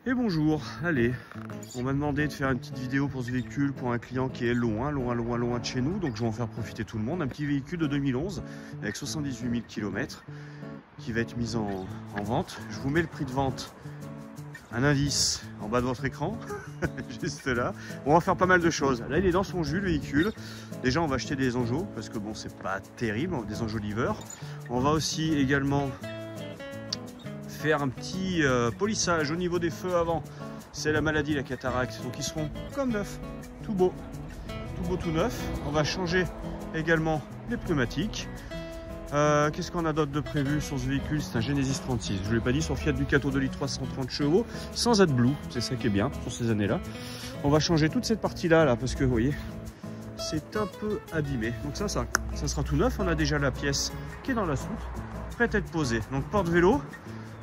Et bonjour, allez, on m'a demandé de faire une petite vidéo pour ce véhicule pour un client qui est loin de chez nous, donc je vais en faire profiter tout le monde. Un petit véhicule de 2011 avec 78 000 km qui va être mis en vente. Je vous mets le prix de vente, un indice en bas de votre écran, juste là. On va faire pas mal de choses. Là, il est dans son jus le véhicule. Déjà, on va acheter des enjôts parce que bon, c'est pas terrible, des enjoliveurs. On va aussi également faire un petit polissage au niveau des feux avant. C'est la maladie, la cataracte, donc ils seront comme neufs, tout beau, tout neuf. On va changer également les pneumatiques. Qu'est-ce qu'on a d'autre de prévu sur ce véhicule? C'est un Genesis 36, je ne l'ai pas dit, sur Fiat Ducato 2 litres 330 chevaux, sans AdBlue, c'est ça qui est bien sur ces années-là. On va changer toute cette partie-là, parce que vous voyez, c'est un peu abîmé. Donc ça sera tout neuf. On a déjà la pièce qui est dans la soute, prête à être posée. Donc porte-vélo,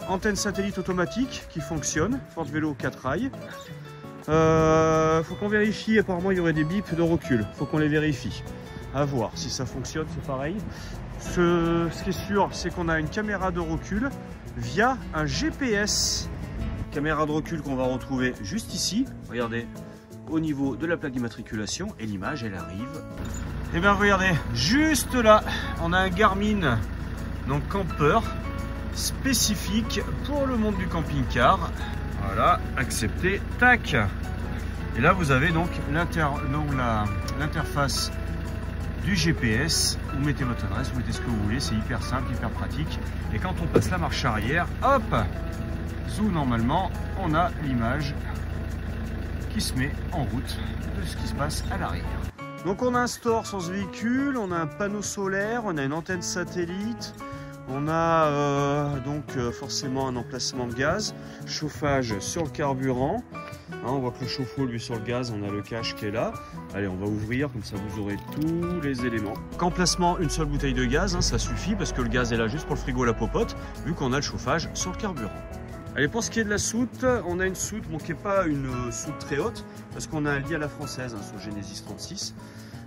antenne satellite automatique qui fonctionne, porte-vélo 4 rails. Faut qu'on vérifie, apparemment il y aurait des bips de recul, faut qu'on les vérifie. À voir si ça fonctionne, c'est pareil. Ce qui est sûr, c'est qu'on a une caméra de recul via un GPS. Caméra de recul qu'on va retrouver juste ici, regardez, au niveau de la plaque d'immatriculation, et l'image elle arrive. Et bien regardez, juste là, on a un Garmin, donc camper, spécifique pour le monde du camping-car. Voilà, accepté, tac. Et là vous avez donc l'interface du GPS. Vous mettez votre adresse, vous mettez ce que vous voulez, c'est hyper simple, hyper pratique. Et quand on passe la marche arrière, hop, zou, normalement, on a l'image qui se met en route de ce qui se passe à l'arrière. Donc on a un store sur ce véhicule, on a un panneau solaire, on a une antenne satellite. On a forcément un emplacement de gaz, chauffage sur le carburant. On voit que le chauffe-eau, lui, sur le gaz, on a le cache qui est là. Allez, on va ouvrir, comme ça vous aurez tous les éléments. Qu'emplacement, une seule bouteille de gaz, ça suffit parce que le gaz est là juste pour le frigo, la popote, vu qu'on a le chauffage sur le carburant. Allez, pour ce qui est de la soute, on a une soute qui n'est pas une soute très haute, parce qu'on a un lit à la française sur Genesis 36.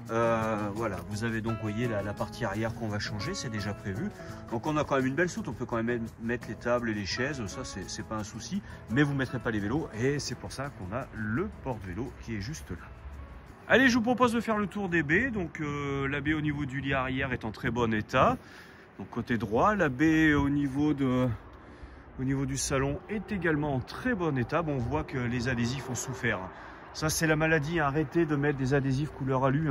Voilà, vous avez donc, voyez, la partie arrière qu'on va changer, c'est déjà prévu. Donc on a quand même une belle soute, on peut quand même mettre les tables et les chaises, ça c'est pas un souci, mais vous ne mettrez pas les vélos, et c'est pour ça qu'on a le porte-vélo qui est juste là. Allez, je vous propose de faire le tour des baies. Donc la baie au niveau du lit arrière est en très bon état, donc côté droit. La baie au niveau du salon est également en très bon état. Bon, on voit que les adhésifs ont souffert. Ça, c'est la maladie, arrêtez de mettre des adhésifs couleur alu.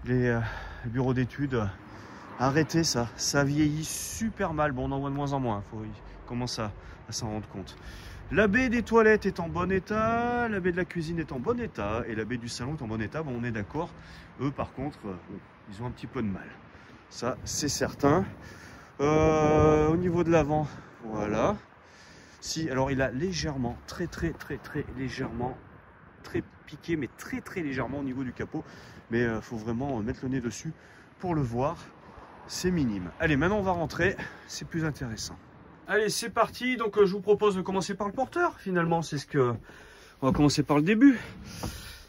Les bureaux d'études, arrêtez ça. Ça vieillit super mal. Bon, on en voit de moins en moins. Il commence à s'en rendre compte. La baie des toilettes est en bon état. La baie de la cuisine est en bon état. Et la baie du salon est en bon état. Bon, on est d'accord. Eux, par contre, ils ont un petit peu de mal. Ça, c'est certain. Au niveau de l'avant, voilà. Si, alors il a légèrement, très légèrement, très piqué, mais très légèrement au niveau du capot, mais il faut vraiment mettre le nez dessus pour le voir, c'est minime. Allez, maintenant on va rentrer, c'est plus intéressant. Allez, c'est parti. Donc je vous propose de commencer par le porteur. Finalement, on va commencer par le début,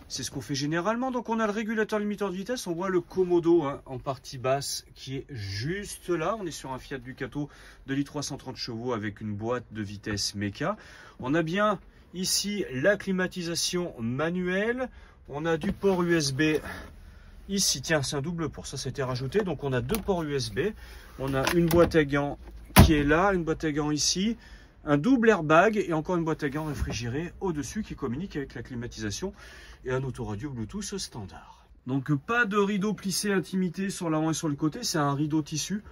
c'est ce qu'on fait généralement. Donc on a le régulateur limiteur de vitesse, on voit le Komodo en partie basse qui est juste là. On est sur un Fiat Ducato 2 litres 330 chevaux avec une boîte de vitesse méca. On a bien ici la climatisation manuelle, on a du port USB ici, tiens, c'est un double port, ça c'était rajouté, donc on a deux ports USB, on a une boîte à gants qui est là, une boîte à gants ici, un double airbag et encore une boîte à gants réfrigérée au-dessus qui communique avec la climatisation et un autoradio Bluetooth standard. Donc pas de rideau plissé intimité sur l'avant et sur le côté, c'est un rideau tissu.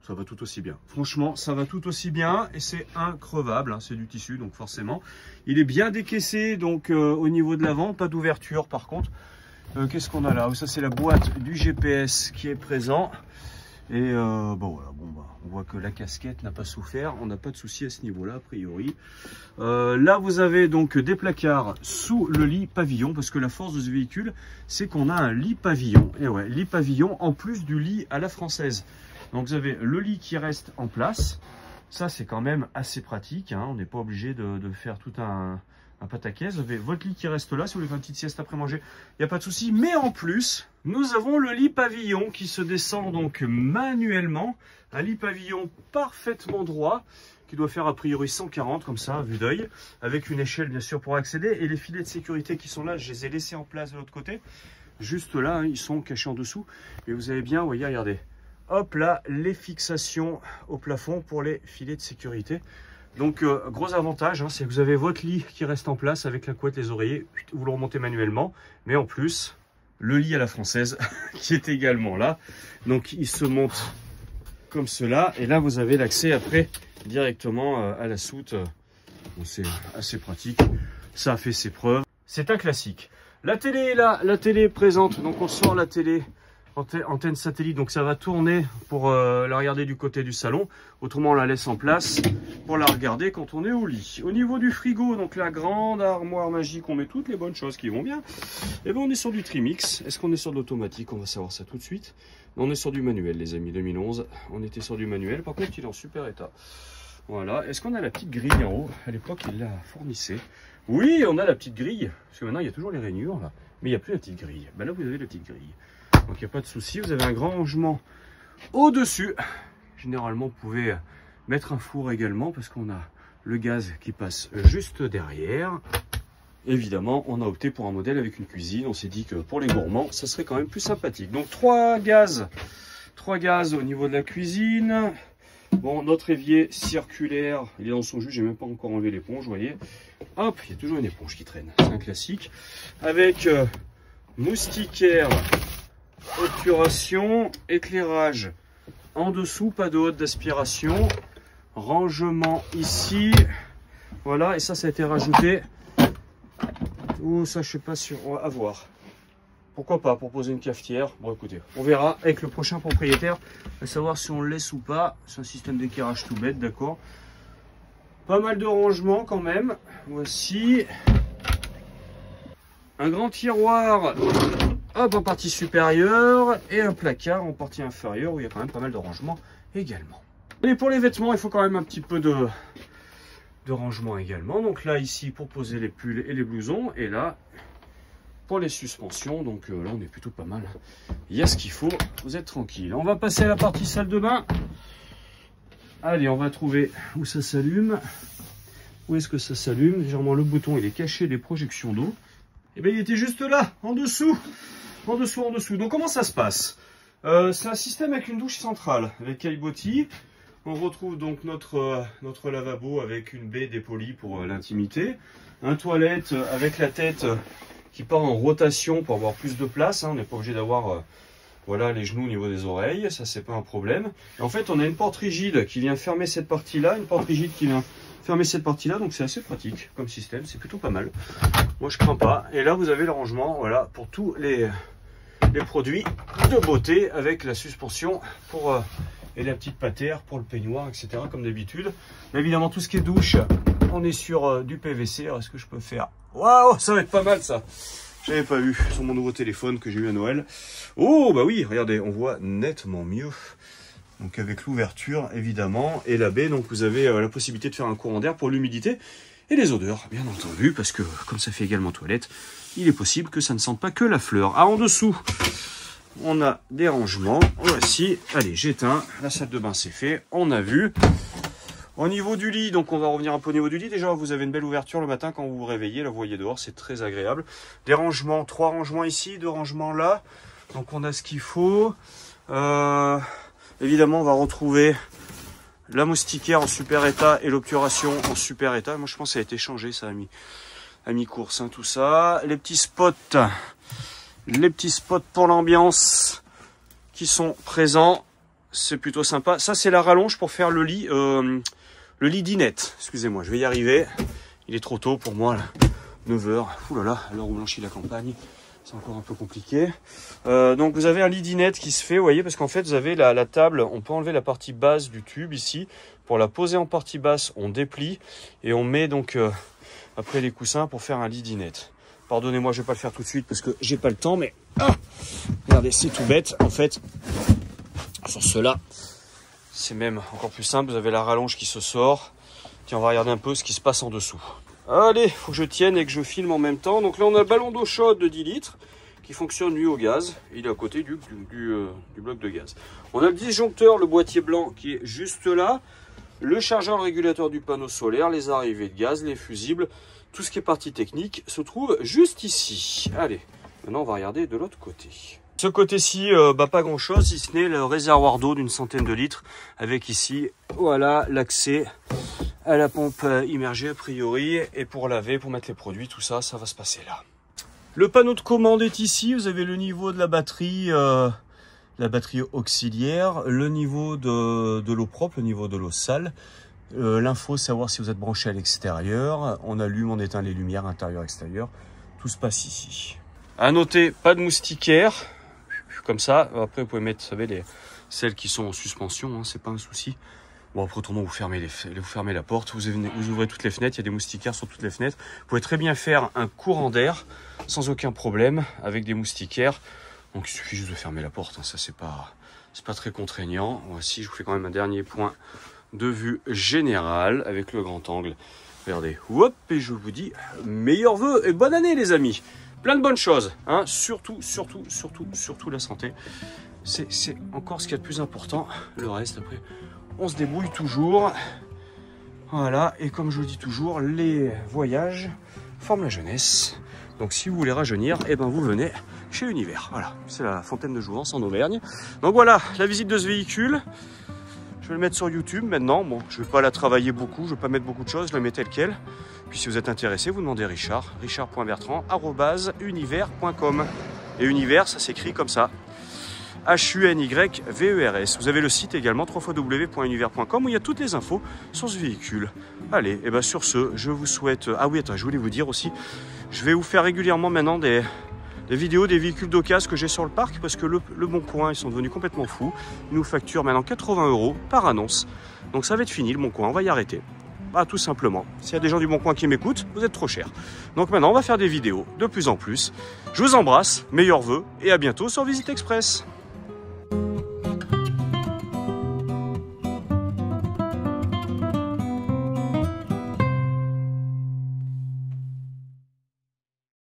Ça va tout aussi bien. Franchement, ça va tout aussi bien et c'est increvable. C'est du tissu, donc forcément. Il est bien décaissé, donc au niveau de l'avant, pas d'ouverture par contre. Qu'est-ce qu'on a là? Ça, c'est la boîte du GPS qui est présent. Et bon, voilà, on voit que la casquette n'a pas souffert. On n'a pas de souci à ce niveau-là, a priori. Là, vous avez donc des placards sous le lit pavillon, parce que la force de ce véhicule, c'est qu'on a un lit pavillon. Et ouais, lit pavillon en plus du lit à la française. Donc vous avez le lit qui reste en place, ça c'est quand même assez pratique, on n'est pas obligé de faire tout un pataquès. Vous avez votre lit qui reste là, si vous voulez faire une petite sieste après manger, il n'y a pas de souci. Mais en plus, nous avons le lit pavillon qui se descend donc manuellement, un lit pavillon parfaitement droit, qui doit faire a priori 140 comme ça, à vue d'œil, avec une échelle bien sûr pour accéder. Et les filets de sécurité qui sont là, je les ai laissés en place de l'autre côté. Juste là, hein, ils sont cachés en dessous. Et vous avez bien, vous voyez, regardez. Hop là, les fixations au plafond pour les filets de sécurité. Donc gros avantage, hein, c'est que vous avez votre lit qui reste en place avec la couette, les oreillers, vous le remontez manuellement. Mais en plus, le lit à la française qui est également là. Donc il se monte comme cela. Et là, vous avez l'accès après directement à la soute. Bon, c'est assez pratique. Ça a fait ses preuves. C'est un classique. La télé est là. La télé est présente. Donc on sort la télé. Antenne satellite, donc ça va tourner pour la regarder du côté du salon. Autrement, on la laisse en place pour la regarder quand on est au lit. Au niveau du frigo, donc la grande armoire magique, on met toutes les bonnes choses qui vont bien. Et bien, on est sur du Trimix. Est-ce qu'on est sur de l'automatique? On va savoir ça tout de suite. On est sur du manuel, les amis. 2011, on était sur du manuel. Par contre, il est en super état. Voilà. Est-ce qu'on a la petite grille en haut? À l'époque, il la fournissait. Oui, on a la petite grille. Parce que maintenant, il y a toujours les rainures, là. Mais il n'y a plus la petite grille. Ben là, vous avez la petite grille. Donc il n'y a pas de souci, vous avez un grand rangement au-dessus. Généralement, vous pouvez mettre un four également parce qu'on a le gaz qui passe juste derrière. Évidemment, on a opté pour un modèle avec une cuisine. On s'est dit que pour les gourmands, ça serait quand même plus sympathique. Donc 3 gaz au niveau de la cuisine. Bon, notre évier circulaire, il est dans son jus, j'ai même pas encore enlevé l'éponge, vous voyez. Hop, il y a toujours une éponge qui traîne, c'est un classique. Avec moustiquaire, obturation, éclairage en dessous, pas de haute d'aspiration, rangement ici, voilà, et ça a été rajouté. Oh, ça je sais pas sûr, on va voir. Pourquoi pas, pour poser une cafetière. Bon écoutez, on verra avec le prochain propriétaire, à savoir si on le laisse ou pas. C'est un système d'éclairage tout bête, d'accord. Pas mal de rangements quand même. Voici un grand tiroir. Hop, en partie supérieure et un placard en partie inférieure où il y a quand même pas mal de rangements également. Et pour les vêtements, il faut quand même un petit peu de rangement également. Donc là, ici, pour poser les pulls et les blousons. Et là, pour les suspensions. Donc là, on est plutôt pas mal. Il y a ce qu'il faut. Vous êtes tranquille. On va passer à la partie salle de bain. Allez, on va trouver où ça s'allume. Où est-ce que ça s'allume? Généralement, le bouton, il est caché des projections d'eau. Et bien, il était juste là, en dessous. En dessous. Donc comment ça se passe? C'est un système avec une douche centrale, avec caillebotis. On retrouve donc notre lavabo avec une baie dépolie pour l'intimité. Un toilette avec la tête qui part en rotation pour avoir plus de place. Hein. On n'est pas obligé d'avoir voilà, les genoux au niveau des oreilles, ça c'est pas un problème. Et en fait on a une porte rigide qui vient fermer cette partie-là, une porte rigide qui vient fermer cette partie-là, donc c'est assez pratique comme système, c'est plutôt pas mal. Moi je crains pas. Et là vous avez le rangement, voilà, pour tous les produits de beauté avec la suspension pour et la petite patère pour le peignoir, etc. comme d'habitude. Évidemment tout ce qui est douche, on est sur du PVC. Alors est-ce que je peux faire? Waouh, ça va être pas mal ça. J'avais pas vu sur mon nouveau téléphone que j'ai eu à Noël. Oh bah oui, regardez, on voit nettement mieux. Donc avec l'ouverture évidemment et la baie, donc vous avez la possibilité de faire un courant d'air pour l'humidité et les odeurs, bien entendu, parce que comme ça fait également toilette, il est possible que ça ne sente pas que la fleur. Ah, en dessous, on a des rangements. Voici, allez, j'éteins. La salle de bain c'est fait, on a vu. Au niveau du lit, donc on va revenir un peu au niveau du lit. Déjà, vous avez une belle ouverture le matin quand vous vous réveillez. Là, vous voyez dehors, c'est très agréable. Des rangements, 3 rangements ici, 2 rangements là. Donc on a ce qu'il faut. Évidemment, on va retrouver la moustiquaire en super état et l'obturation en super état. Moi, je pense que ça a été changé, ça a mis course, hein, tout ça. Les petits spots pour l'ambiance qui sont présents. C'est plutôt sympa. Ça, c'est la rallonge pour faire le lit dinette. Excusez-moi, je vais y arriver. Il est trop tôt pour moi, là. 9h. Ouh là là, à l'heure où blanchit la campagne. C'est encore un peu compliqué. Donc vous avez un lit dinette qui se fait, vous voyez, parce qu'en fait vous avez la table, on peut enlever la partie basse du tube ici. Pour la poser en partie basse, on déplie et on met donc après les coussins pour faire un lit dinette. Pardonnez-moi, je vais pas le faire tout de suite parce que j'ai pas le temps, mais regardez, c'est tout bête. En fait, sur cela, c'est même encore plus simple. Vous avez la rallonge qui se sort. Tiens, on va regarder un peu ce qui se passe en dessous. Allez, il faut que je tienne et que je filme en même temps. Donc là, on a le ballon d'eau chaude de 10 litres qui fonctionne lui au gaz. Il est à côté du bloc de gaz. On a le disjoncteur, le boîtier blanc qui est juste là. le chargeur, le régulateur du panneau solaire, les arrivées de gaz, les fusibles, tout ce qui est partie technique se trouve juste ici. Allez, maintenant on va regarder de l'autre côté. Ce côté-ci, pas grand chose, si ce n'est le réservoir d'eau d'une centaine de litres, avec ici, voilà, l'accès à la pompe immergée a priori, et pour laver, pour mettre les produits, tout ça, ça va se passer là. Le panneau de commande est ici, vous avez le niveau de la batterie auxiliaire, le niveau de l'eau propre, le niveau de l'eau sale, l'info, savoir si vous êtes branché à l'extérieur, on allume, on éteint les lumières intérieures, extérieures, tout se passe ici. À noter, pas de moustiquaire, comme ça, après vous pouvez mettre, vous savez, celles qui sont en suspension, hein, c'est pas un souci. Bon, après autrement vous fermez la porte, vous ouvrez toutes les fenêtres, il y a des moustiquaires sur toutes les fenêtres. Vous pouvez très bien faire un courant d'air sans aucun problème avec des moustiquaires. Donc il suffit juste de fermer la porte, hein, ça c'est pas très contraignant. Voici, je vous fais quand même un dernier point de vue générale avec le grand angle. Regardez, hop, et je vous dis meilleurs vœux et bonne année les amis. Plein de bonnes choses, hein. Surtout la santé. C'est encore ce qu'il y a de plus important. Le reste, après, on se débrouille toujours. Voilà, et comme je vous dis toujours, les voyages forment la jeunesse. Donc si vous voulez rajeunir, eh ben vous venez chez Univers. Voilà, c'est la fontaine de Jouvence en Auvergne. Donc voilà, la visite de ce véhicule. Je vais le mettre sur YouTube maintenant. Bon, je ne vais pas la travailler beaucoup, je ne vais pas mettre beaucoup de choses, je la mets telle quelle. Puis si vous êtes intéressé, vous demandez Richard, richard.bertrand@univers.com. Et Univers, ça s'écrit comme ça, HUNYVERS. Vous avez le site également, www.univers.com, où il y a toutes les infos sur ce véhicule. Allez, et bien sur ce, je vous souhaite... Ah oui, attends, je voulais vous dire aussi, je vais vous faire régulièrement maintenant des vidéos des véhicules d'occasion que j'ai sur le parc, parce que le Bon Coin, ils sont devenus complètement fous. Ils nous facturent maintenant 80 € par annonce. Donc ça va être fini, le Bon Coin, on va y arrêter. Bah, tout simplement. S'il y a des gens du Bon Coin qui m'écoutent, vous êtes trop chers. Donc maintenant, on va faire des vidéos de plus en plus. Je vous embrasse, meilleurs vœux et à bientôt sur Visite Express.